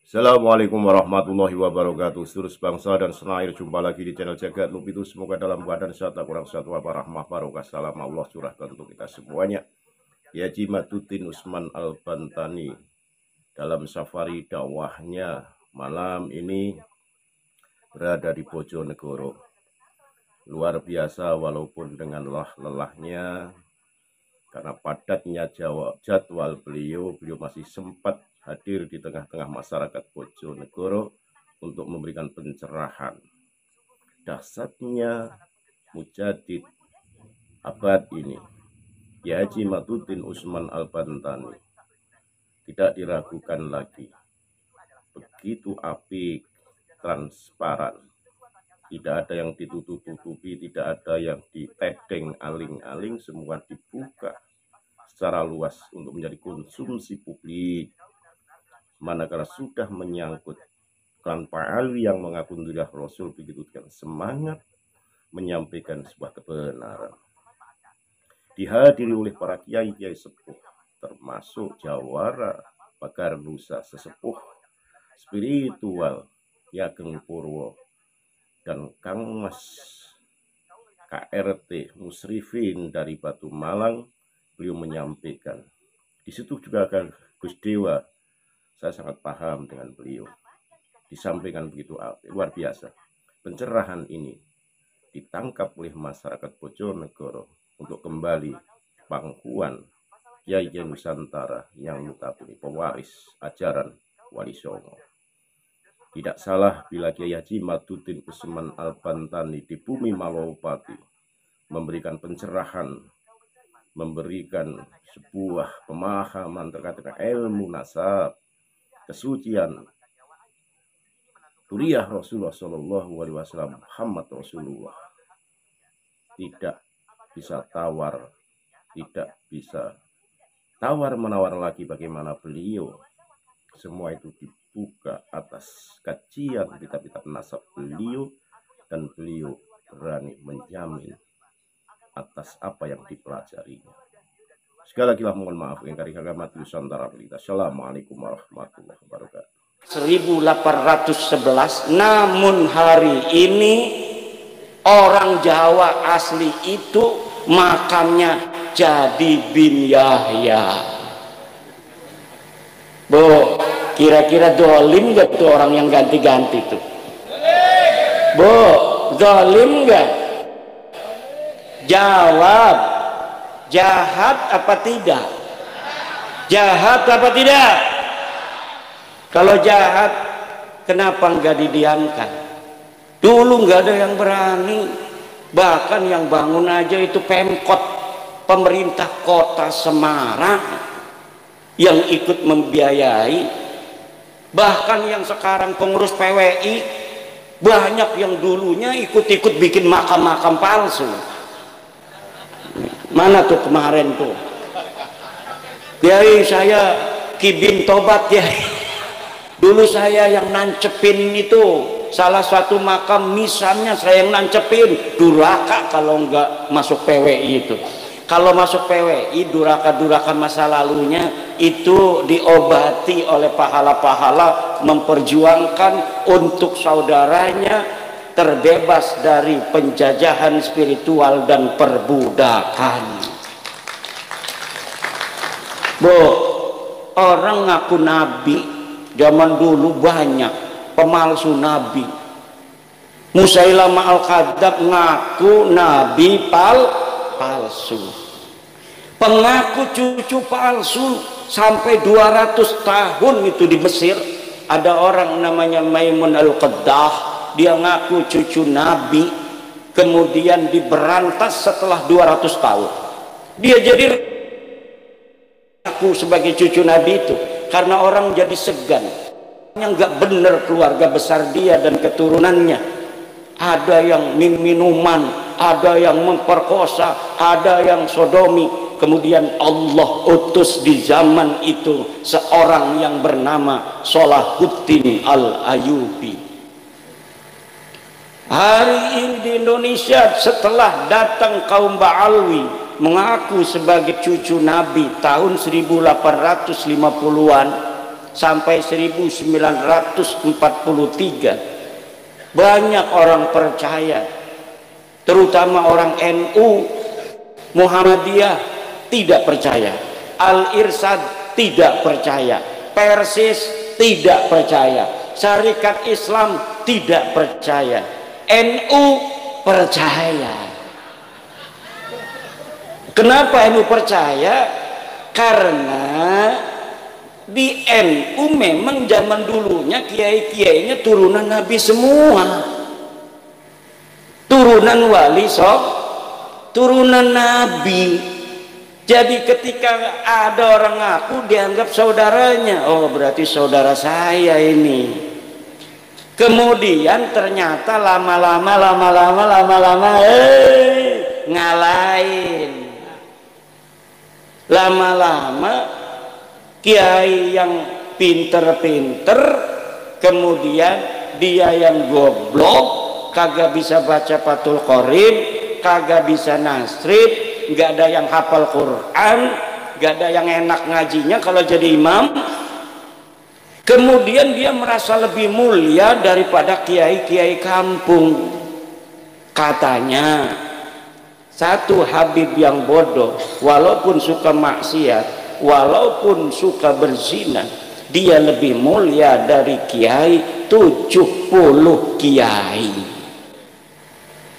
Assalamualaikum warahmatullahi wabarakatuh. Seluruh bangsa dan senair, jumpa lagi di channel Jagat Lup itu. Semoga dalam keadaan sehat, tak kurang satu apa rahmah barokah salam Allah curahkan untuk kita semuanya. Ya Jimaduddin Usman Al-Bantani dalam safari dakwahnya malam ini berada di Bojonegoro. Luar biasa walaupun dengan lelahnya, karena padatnya jadwal beliau masih sempat hadir di tengah-tengah masyarakat Bojonegoro untuk memberikan pencerahan. Dahsyatnya Mujadid abad ini, Ya Haji Jimaduddin Usman Al-Bantani, tidak diragukan lagi. Begitu apik, transparan. Tidak ada yang ditutup-tutupi, tidak ada yang ditedeng aling-aling, semua dibuka secara luas untuk menjadi konsumsi publik. Manakala sudah menyangkut klan Pak Ali yang mengaku adalah Rasul, begitu dengan semangat menyampaikan sebuah kebenaran. Dihadiri oleh para kiai-kiai sepuh, termasuk jawara Pagar Nusa sesepuh spiritual Ki Ageng Purwo dan Kang Mas KRT Musrifin dari Batu Malang. Beliau menyampaikan, di situ juga akan Gus Dewa. Saya sangat paham dengan beliau. Disampaikan begitu luar biasa. Pencerahan ini ditangkap oleh masyarakat Bojonegoro untuk kembali pangkuan Kiai Nusantara yang notabene pewaris ajaran Wali Songo. Tidak salah bila Kiai Haji Jimaduddin Usman Al-Bantani di bumi Malowpati memberikan pencerahan, memberikan sebuah pemahaman terkait dengan ilmu nasab, kesucian Turiah Rasulullah Shallallahu Alaihi Wasallam, Muhammad Rasulullah. Tidak bisa tawar, tidak bisa tawar menawar lagi bagaimana beliau. Semua itu dibuka atas kajian kitab-kitab nasab beliau, dan beliau berani menjamin atas apa yang dipelajarinya. Sekali lagi mohon maaf yang kari agama Nusantara kita. Assalamualaikum warahmatullahi wabarakatuh. 1811, namun hari ini orang Jawa asli itu makamnya jadi bin Yahya. Bu, kira-kira dolim gak tuh orang yang ganti-ganti tuh? Bu, dolim gak? Jawab, jahat apa tidak? Jahat apa tidak? Kalau jahat, kenapa nggak didiamkan? Dulu nggak ada yang berani, bahkan yang bangun aja itu Pemkot, pemerintah kota Semarang yang ikut membiayai. Bahkan yang sekarang pengurus PWI banyak yang dulunya ikut-ikut bikin makam-makam palsu. Mana tuh kemarin tuh? Kiai saya Kibin Tobat ya. Dulu saya yang nancepin itu salah satu makam, misalnya saya yang nancepin. Duraka kalau nggak masuk PWI itu. Kalau masuk PWI, duraka-duraka masa lalunya itu diobati oleh pahala-pahala, memperjuangkan untuk saudaranya terbebas dari penjajahan spiritual dan perbudakan. Bu, orang ngaku nabi zaman dulu banyak, pemalsu nabi. Musailamah Al-Kadzab ngaku nabi palsu, pengaku cucu palsu sampai 200 tahun itu di Mesir. Ada orang namanya Maimun Al-Qaddah, dia ngaku cucu nabi, kemudian diberantas setelah 200 tahun. Dia jadi aku sebagai cucu nabi itu karena orang jadi segan, yang nggak bener keluarga besar dia dan keturunannya. Ada yang minuman, ada yang memperkosa, ada yang sodomi. Kemudian Allah utus di zaman itu seorang yang bernama Salahuddin Al-Ayyubi. Hari ini di Indonesia setelah datang kaum Ba'alwi mengaku sebagai cucu Nabi tahun 1850-an, sampai 1943 banyak orang percaya, terutama orang NU, Muhammadiyah tidak percaya, Al-Irsyad tidak percaya, Persis tidak percaya, Syarikat Islam tidak percaya, NU percaya. Kenapa NU percaya? Karena di NU memang zaman dulunya kiai-kiainya turunan Nabi semua, turunan wali turunan Nabi. Jadi ketika ada orang ngaku dianggap saudaranya, oh berarti saudara saya ini. Kemudian ternyata lama-lama ngalahin. Lama-lama kiai yang pinter-pinter, kemudian dia yang goblok, kagak bisa baca Fathul Qorib, kagak bisa nasrib, nggak ada yang hafal Quran, nggak ada yang enak ngajinya kalau jadi imam. Kemudian dia merasa lebih mulia daripada kiai-kiai kampung. Katanya satu Habib yang bodoh, walaupun suka maksiat, walaupun suka berzina, dia lebih mulia dari kiai 70 kiai.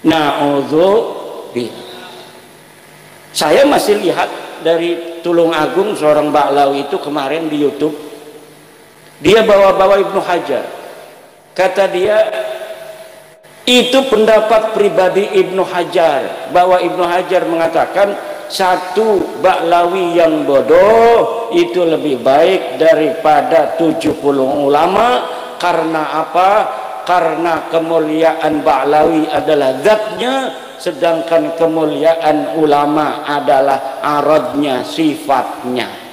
Na'udzubillah. Saya masih lihat dari Tulungagung seorang Ba'lawi itu kemarin di YouTube, dia bawa-bawa Ibnu Hajar. Kata dia, itu pendapat pribadi Ibnu Hajar, bahwa Ibnu Hajar mengatakan satu Ba'lawi yang bodoh itu lebih baik daripada 70 ulama. Karena apa? Karena kemuliaan Ba'lawi adalah zatnya, sedangkan kemuliaan ulama adalah aradnya, sifatnya.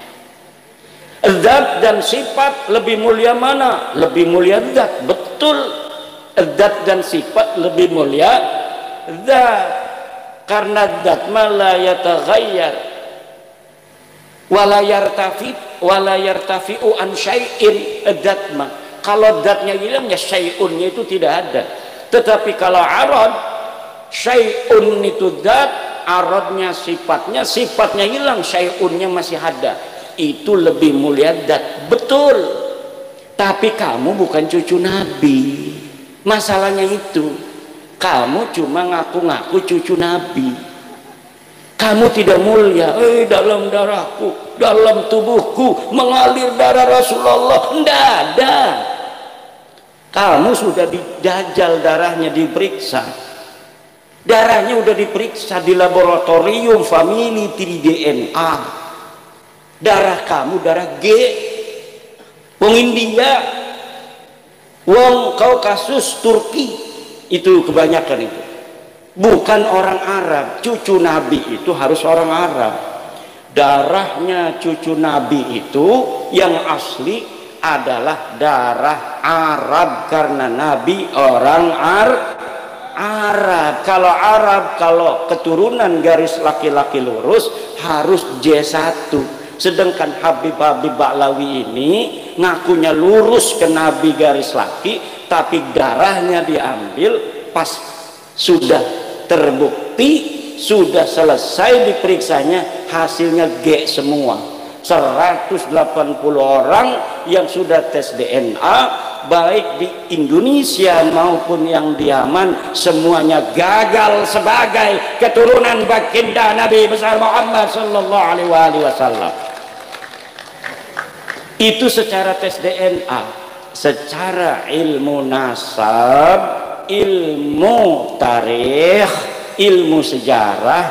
Zat dan sifat lebih mulia mana? Lebih mulia zat, betul. Zat dan sifat lebih mulia zat, karena zat la yataghayyar wala yartafi'u an syai'in. Zat kalau zatnya hilang ya syai'unnya itu tidak ada. Tetapi kalau arad, syai'un itu zat, aradnya sifatnya, sifatnya hilang, syai'unnya masih ada. Itu lebih mulia zat, betul. Tapi kamu bukan cucu Nabi. Masalahnya itu, kamu cuma ngaku-ngaku cucu Nabi. Kamu tidak mulia. Dalam darahku, dalam tubuhku mengalir darah Rasulullah. Tidak ada. Kamu sudah dijajal darahnya, diperiksa. Darahnya sudah diperiksa di laboratorium family 3DNA. Darah kamu darah G. Wong India, wong Kaukasus, Turki, itu kebanyakan itu. Bukan orang Arab. Cucu Nabi itu harus orang Arab. Darahnya cucu Nabi itu yang asli adalah darah Arab, karena Nabi orang Arab. Kalau Arab, kalau keturunan garis laki-laki lurus harus J1. Sedangkan Habib-Habib Ba'lawi ini ngakunya lurus ke Nabi garis laki, tapi darahnya diambil pas sudah terbukti, sudah selesai diperiksanya, hasilnya G semua. 180 orang yang sudah tes DNA, baik di Indonesia maupun yang di Yaman, semuanya gagal sebagai keturunan baginda Nabi besar Muhammad sallallahu alaihi wasallam. Itu secara tes DNA. Secara ilmu nasab, ilmu tarikh, ilmu sejarah,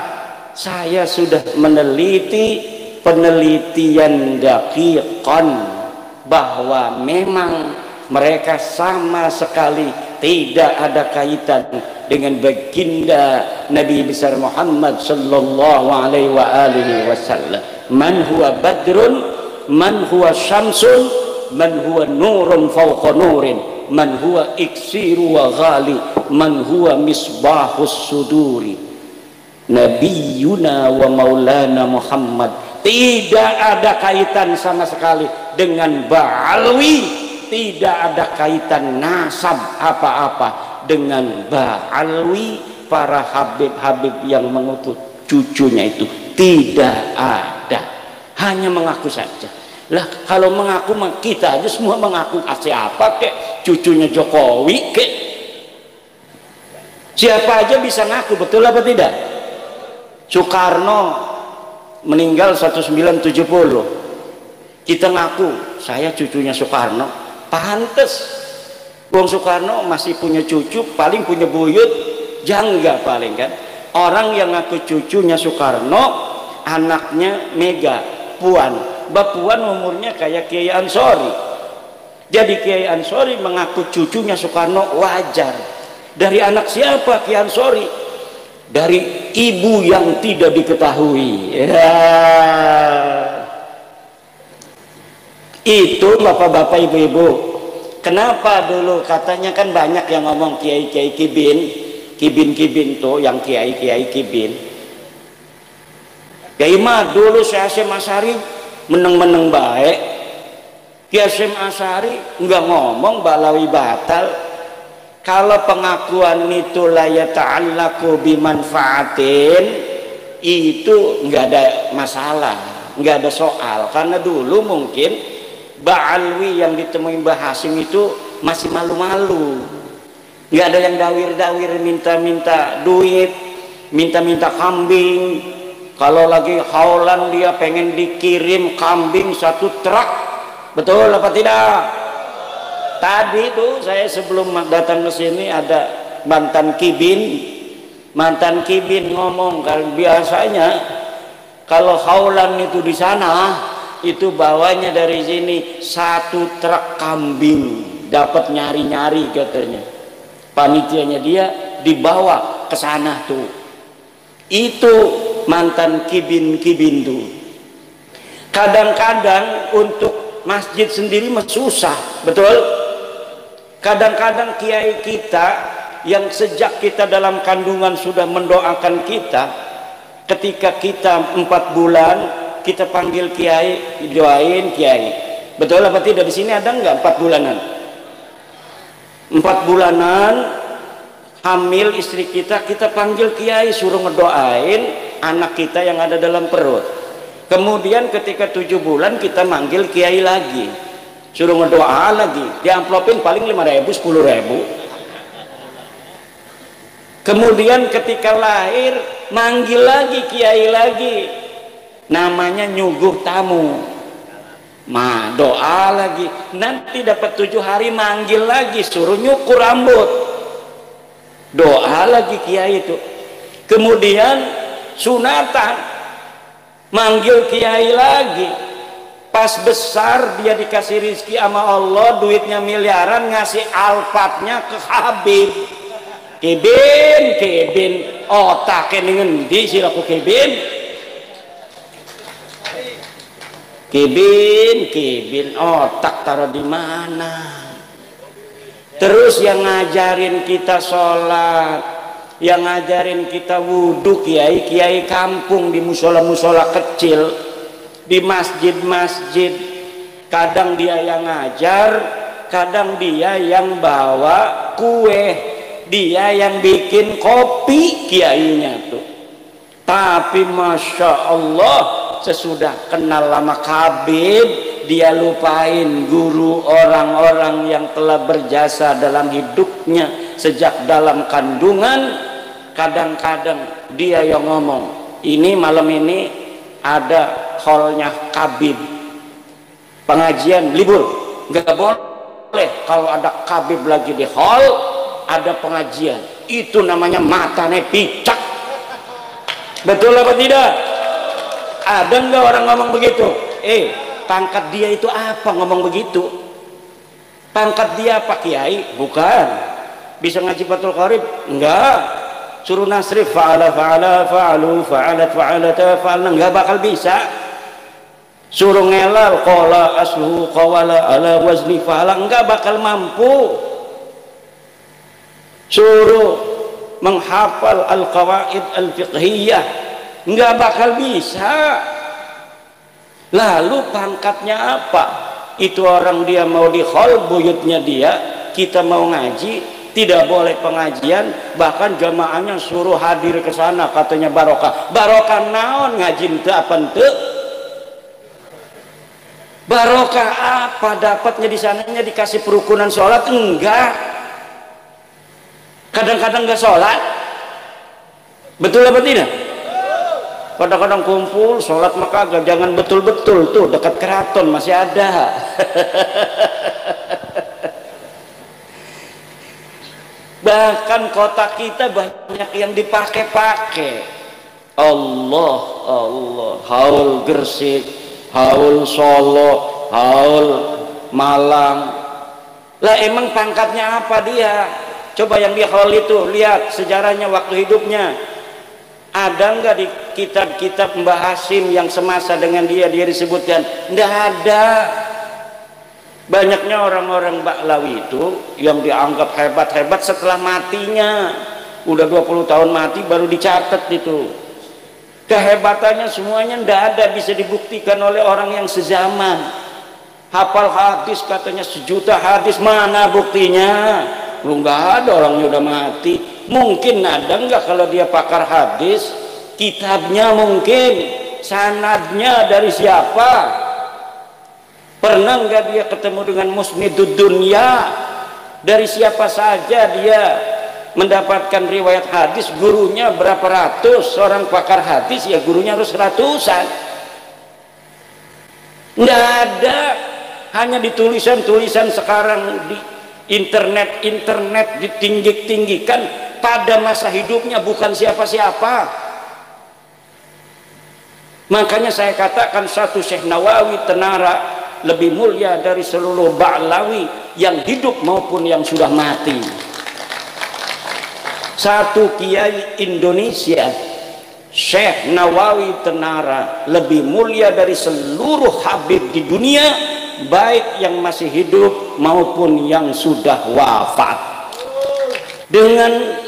saya sudah meneliti penelitian daqiqan bahwa memang mereka sama sekali tidak ada kaitan dengan baginda Nabi besar Muhammad sallallahu alaihi wasallam. Man huwa badrun, man huwa syamsun, man huwa nurun fawqa nurin, man huwa iksiru wa ghali, man huwa misbahus suduri. Nabiyuna wa maulana Muhammad. Tidak ada kaitan sama sekali dengan Ba'alwi, tidak ada kaitan nasab apa-apa dengan Ba'alwi. Para habib-habib yang mengutus cucunya itu tidak ada, hanya mengaku saja. Lah kalau mengaku kita aja semua mengaku, siapa kek cucunya Jokowi kek, siapa aja bisa ngaku, betul apa tidak? Soekarno meninggal 1970, kita ngaku saya cucunya Soekarno, pantes. Wong Soekarno masih punya cucu, paling punya buyut jangga paling kan. Orang yang ngaku cucunya Soekarno, anaknya Mega, Puan. Mbak Puan umurnya kayak Kiai Ansori. Jadi Kiai Ansori mengaku cucunya Soekarno wajar. Dari anak siapa Kiai Ansori? Dari ibu yang tidak diketahui. Ya. Itu bapak-bapak, ibu-ibu. Kenapa dulu katanya kan banyak yang ngomong kiai-kiai kibin tuh, yang kiai kibin. Kiai mah dulu si Hasyim Asy'ari meneng-meneng baik. Kiai Hasyim Asy'ari enggak ngomong balawi batal. Kalau pengakuan itu la yata'allaqu bimanfaatin, itu enggak ada masalah, enggak ada soal. Karena dulu mungkin Ba'alwi yang ditemui Mbah Hasyim itu masih malu-malu. Nggak ada yang dawir-dawir minta-minta duit, minta-minta kambing. Kalau lagi haulan dia pengen dikirim kambing 1 truk, betul apa tidak? Tadi tuh saya sebelum datang ke sini ada mantan kibin ngomong, kalau biasanya kalau haulan itu di sana itu bawanya dari sini 1 truk kambing, dapat nyari-nyari katanya. Panitianya dia dibawa ke sana tuh. Itu mantan kibin tuh. Kadang-kadang untuk masjid sendiri susah, betul? Kadang-kadang kiai kita yang sejak kita dalam kandungan sudah mendoakan kita, ketika kita 4 bulan kita panggil kiai, doain kiai. Betul apa tidak? Di sini ada nggak 4 bulanan? 4 bulanan hamil istri kita panggil kiai, suruh ngedoain anak kita yang ada dalam perut. Kemudian ketika 7 bulan kita manggil kiai lagi, suruh ngedoa lagi, diamplopin paling 5.000 10.000. Kemudian ketika lahir manggil lagi kiai lagi, namanya nyuguh tamu. Doa lagi, nanti dapat 7 hari manggil lagi, suruh nyukur rambut, doa lagi kiai itu. Kemudian sunatan, manggil kiai lagi. Pas besar dia dikasih rizki sama Allah, duitnya miliaran, ngasih alfatnya ke Habib. Kibin otaknya ngendi sih aku Kibin otak taruh di mana? Terus yang ngajarin kita sholat, yang ngajarin kita wudhu, kiai kampung di musola kecil, di masjid. Kadang dia yang ngajar, kadang dia yang bawa kue, dia yang bikin kopi kiainya tuh. Tapi masya Allah, sesudah kenal lama Habib, dia lupain guru, orang-orang yang telah berjasa dalam hidupnya sejak dalam kandungan. Kadang-kadang dia yang ngomong, ini malam ini ada hallnya Habib, pengajian libur, nggak boleh kalau ada Habib lagi di hall ada pengajian, itu namanya matanya picak. Betul apa tidak? Ada nggak orang ngomong begitu? Pangkat dia itu apa ngomong begitu? Pangkat dia apa kiai? Bukan. Bisa ngaji Fathul Qarib? Enggak. Suruh nasrif fa'ala fa'alu fa'alna, enggak bakal bisa. Suruh ngelal qala asluhu qawala ala wazni fa'ala, enggak bakal mampu. Suruh menghafal al-qawaid al-fiqhiyah, enggak bakal bisa. Lalu pangkatnya apa? itu orang dia mau di hall buyutnya dia, kita mau ngaji, tidak boleh pengajian, bahkan jamaahnya suruh hadir ke sana, katanya barokah. Barokah naon ngaji teu apa teu? Barokah apa dapatnya di sananya? Dikasih perukunan sholat? Enggak. Kadang-kadang enggak sholat. Betul apa tidak? Kadang-kadang kumpul sholat maka agak, jangan betul-betul tuh dekat keraton masih ada. Bahkan kota kita banyak yang dipakai-pakai. Allah, Allah, haul Gresik, haul Solo, haul Malang. Lah emang pangkatnya apa dia? Coba yang di haul itu lihat sejarahnya waktu hidupnya. Ada nggak di kitab-kitab Mbah Hasim yang semasa dengan dia disebutkan? Nggak ada. Banyaknya orang-orang Baklawi itu yang dianggap hebat-hebat setelah matinya. Udah 20 tahun mati baru dicatat itu. Kehebatannya semuanya nggak ada bisa dibuktikan oleh orang yang sezaman. Hafal hadis katanya 1 juta hadis, mana buktinya? Lu nggak ada, orangnya udah mati. Mungkin ada nggak kalau dia pakar hadis? Kitabnya mungkin, sanadnya dari siapa? Pernah nggak dia ketemu dengan musnidud dunya? Dari siapa saja dia mendapatkan riwayat hadis? Gurunya berapa ratus? Seorang pakar hadis ya gurunya harus ratusan. Nggak ada, hanya di tulisan-tulisan sekarang di internet ditinggi-tinggikan. Pada masa hidupnya bukan siapa-siapa. Makanya saya katakan satu Syekh Nawawi Tenara lebih mulia dari seluruh Ba'lawi yang hidup maupun yang sudah mati. Satu kiai Indonesia Syekh Nawawi Tenara lebih mulia dari seluruh habib di dunia, baik yang masih hidup maupun yang sudah wafat. Dengan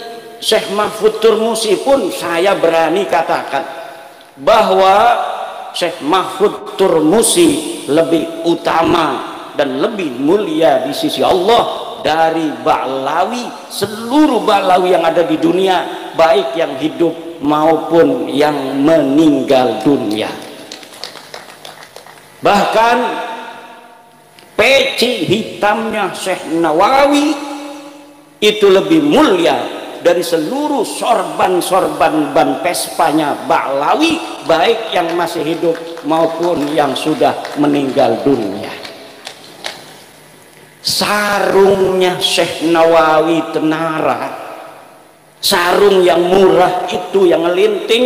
Syekh Mahfud Turmusi pun saya berani katakan bahwa Syekh Mahfud Turmusi lebih utama dan lebih mulia di sisi Allah dari Ba'lawi, seluruh Ba'lawi yang ada di dunia, baik yang hidup maupun yang meninggal dunia. Bahkan peci hitamnya Syekh Nawawi itu lebih mulia dari seluruh sorban-sorban ban Vespanya Ba'lawi, baik yang masih hidup maupun yang sudah meninggal dunia. Sarungnya Syekh Nawawi Tenara, sarung yang murah itu yang ngelinting,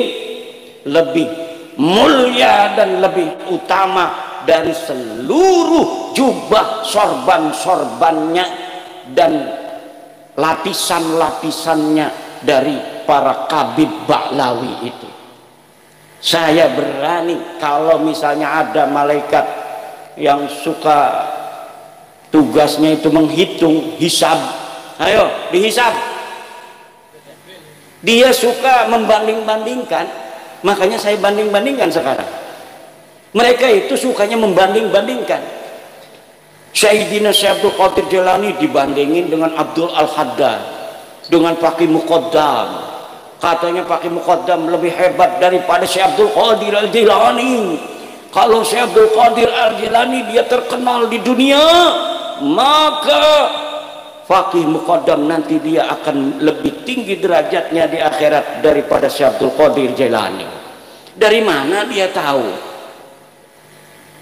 lebih mulia dan lebih utama dari seluruh jubah sorban-sorbannya dan lapisan-lapisannya dari para kabid Ba'lawi itu. Saya berani kalau misalnya ada malaikat yang suka tugasnya itu menghitung hisab, ayo dihisab. Dia suka membanding-bandingkan, makanya saya banding-bandingkan sekarang. Mereka itu sukanya membanding-bandingkan. Sayyidina Syekh Abdul Qadir Jilani dibandingin dengan Abdul Al-Haddad, dengan Faqih Muqaddam. Katanya Faqih Muqaddam lebih hebat daripada Syekh Abdul Qadir Al-Jilani. Kalau Syekh Abdul Qadir Al-Jilani dia terkenal di dunia, maka Faqih Muqaddam nanti dia akan lebih tinggi derajatnya di akhirat daripada Syekh Abdul Qadir Jilani. Dari mana dia tahu?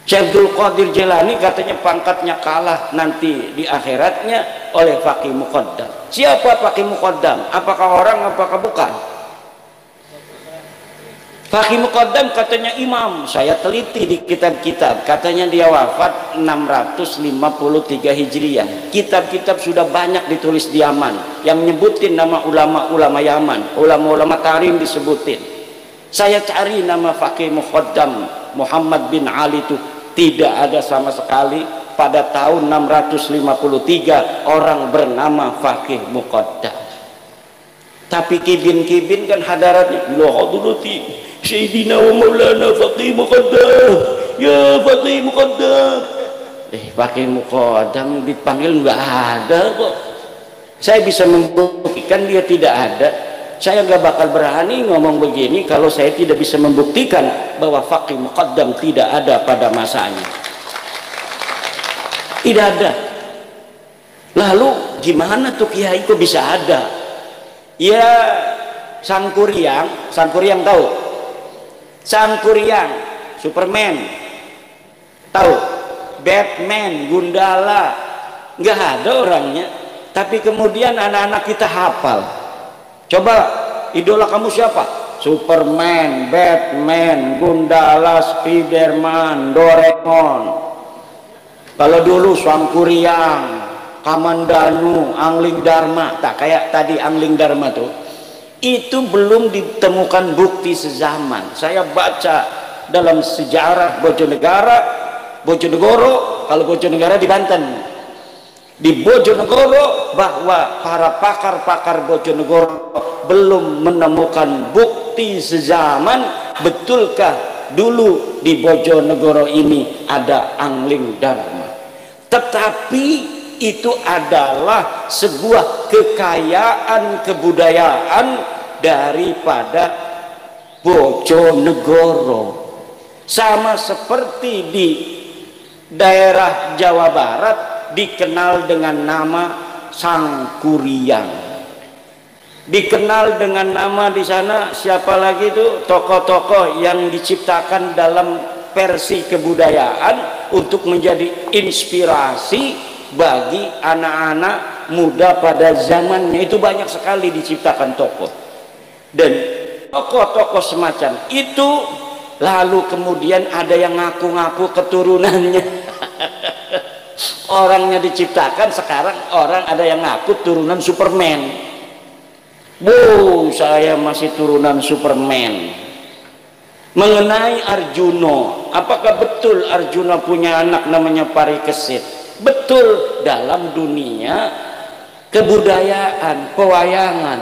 Syekh Abdul Qadir Jilani katanya pangkatnya kalah nanti di akhiratnya oleh Faqih Muqaddam. Siapa Faqih Muqaddam? Apakah orang, apakah bukan? Faqih Muqaddam katanya imam. Saya teliti di kitab-kitab, katanya dia wafat 653 Hijriah. Kitab-kitab sudah banyak ditulis di Yaman yang nyebutin nama ulama-ulama Yaman, ulama-ulama tarim disebutin. Saya cari nama Faqih Muqaddam Muhammad bin Ali itu tidak ada sama sekali. Pada tahun 653 orang bernama Faqih Muqaddam. Tapi kibin-kibin kan hadaratnya la hadrati Sayyidina wa Maulana Faqih Muqaddam, ya Faqih Muqaddam. pakai muqaddam dipanggil nggak ada kok. Saya bisa membuktikan dia tidak ada. Saya nggak bakal berani ngomong begini kalau saya tidak bisa membuktikan bahwa faqih muqaddam tidak ada pada masanya. Tidak ada. Lalu gimana tuh kiai kok bisa ada? Ya Sangkuriang tahu? Sangkuriang, Superman, tahu? Batman, Gundala, nggak ada orangnya. Tapi kemudian anak-anak kita hafal. Coba idola kamu siapa? Superman, Batman, Gundala, Spiderman, Doraemon. Kalau dulu Sangkuriang, Kamandanu, Angling Dharma, tak kayak tadi Angling Dharma tuh, itu belum ditemukan bukti sezaman. Saya baca dalam sejarah Bojonegoro, kalau Bojonegoro di Banten, di Bojonegoro, bahwa para pakar-pakar Bojonegoro belum menemukan bukti sezaman. Betulkah dulu di Bojonegoro ini ada Angling Dharma? Tetapi itu adalah sebuah kekayaan kebudayaan daripada Bojonegoro. Sama seperti di daerah Jawa Barat dikenal dengan nama Sangkuriang, dikenal dengan nama di sana siapa lagi itu tokoh-tokoh yang diciptakan dalam versi kebudayaan untuk menjadi inspirasi bagi anak-anak muda pada zamannya. Itu banyak sekali diciptakan tokoh, dan tokoh-tokoh semacam itu lalu kemudian ada yang ngaku-ngaku keturunannya. Orangnya diciptakan, sekarang orang ada yang ngaku turunan Superman. Saya masih turunan Superman. Mengenai Arjuna, apakah betul Arjuna punya anak namanya Parikesit? Betul, dalam dunia kebudayaan pewayangan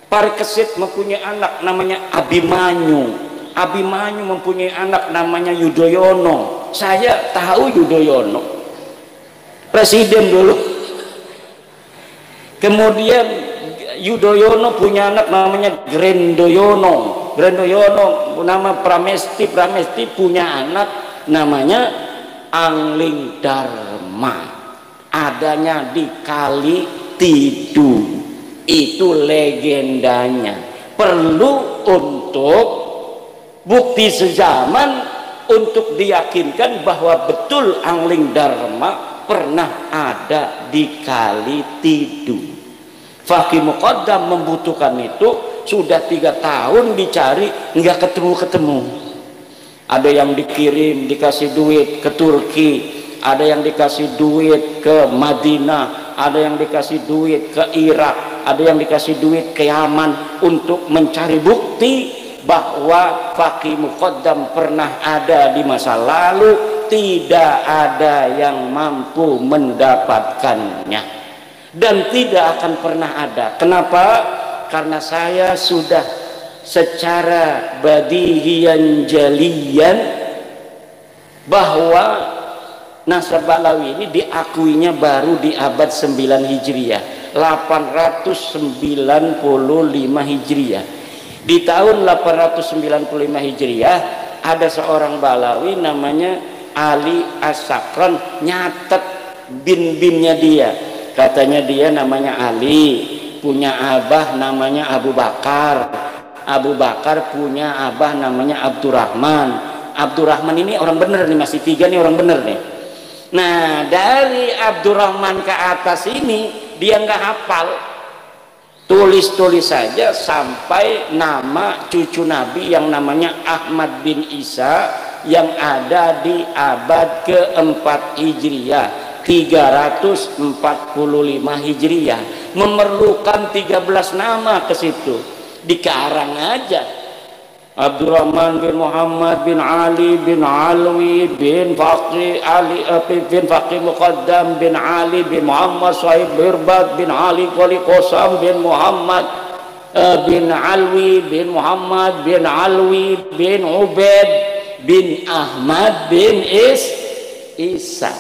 Parikesit mempunyai anak namanya Abimanyu. Abimanyu mempunyai anak namanya Yudhoyono. Saya tahu Yudhoyono, presiden dulu. Kemudian Yudhoyono punya anak namanya Grendoyono. Grendoyono nama Pramesti. Pramesti punya anak namanya Angling Dharma. Adanya di Kali Tidung. Itu legendanya. Perlu untuk bukti sezaman untuk diyakinkan bahwa betul Angling Dharma pernah ada di Kali Tidung. Faqih muqaddam membutuhkan itu. Sudah 3 tahun dicari, nggak ketemu. Ada yang dikirim dikasih duit ke Turki, ada yang dikasih duit ke Madinah, ada yang dikasih duit ke Irak, ada yang dikasih duit ke Yaman untuk mencari bukti bahwa faqih muqaddam pernah ada di masa lalu. Tidak ada yang mampu mendapatkannya dan tidak akan pernah ada. Kenapa? Karena saya sudah secara badihiyan jaliyan bahwa nasab Balawi ini diakuinya baru di abad 9 Hijriah, 895 Hijriah. Di tahun 895 Hijriah ada seorang Balawi namanya Ali As-Sakran, nyatet bin-binnya dia. Katanya dia namanya Ali, punya abah namanya Abu Bakar. Abu Bakar punya abah namanya Abdurrahman. Abdurrahman ini orang bener nih, masih 3 nih orang bener nih. Nah, dari Abdurrahman ke atas ini dia nggak hafal, tulis-tulis saja sampai nama cucu Nabi yang namanya Ahmad bin Isa yang ada di abad keempat Hijriah, 345 Hijriah. Memerlukan 13 nama ke situ, dikarang aja. Abdurrahman bin Muhammad bin Ali bin Alwi bin Faqih Ali bin Faqih Muqaddam bin Ali bin Muhammad Sahib Birbad bin Ali Qali Qosam bin Muhammad bin Alwi bin Muhammad bin Alwi bin Ubaid bin Ahmad bin Isa.